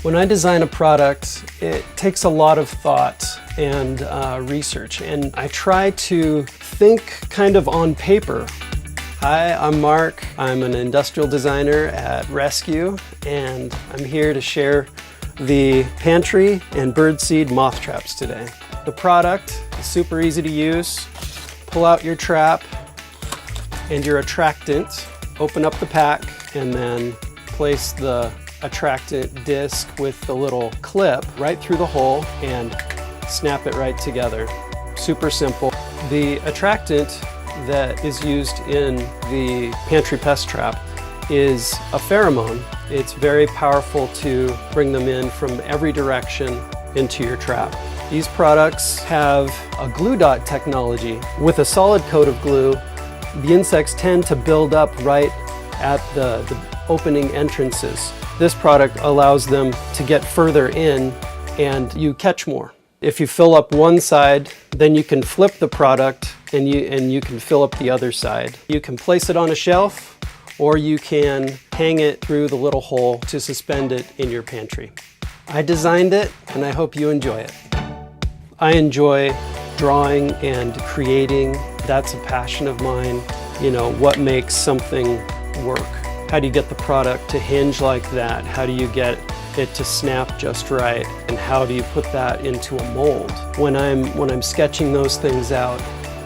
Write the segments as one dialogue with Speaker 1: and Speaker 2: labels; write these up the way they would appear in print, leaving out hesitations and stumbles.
Speaker 1: When I design a product, it takes a lot of thought and research, and I try to think kind of on paper. Hi, I'm Mark. I'm an industrial designer at Rescue, and I'm here to share the Pantry and Birdseed Moth Traps today. The product is super easy to use. Pull out your trap and your attractant, open up the pack, and then place the attractant disc with the little clip right through the hole and snap it right together. Super simple. The attractant that is used in the Pantry Pest Trap is a pheromone. It's very powerful to bring them in from every direction into your trap. These products have a glue dot technology. With a solid coat of glue, the insects tend to build up right at the opening entrances. This product allows them to get further in and you catch more. If you fill up one side, then you can flip the product and you can fill up the other side. You can place it on a shelf or you can hang it through the little hole to suspend it in your pantry. I designed it and I hope you enjoy it. I enjoy drawing and creating. That's a passion of mine. You know, what makes something work? How do you get the product to hinge like that? How do you get it to snap just right? And how do you put that into a mold? When I'm sketching those things out,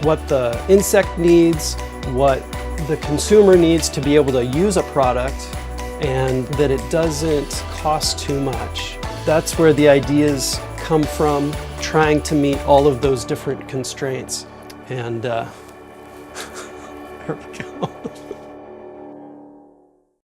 Speaker 1: what the insect needs, what the consumer needs to be able to use a product, and that it doesn't cost too much. That's where the ideas come from, trying to meet all of those different constraints. And there we go.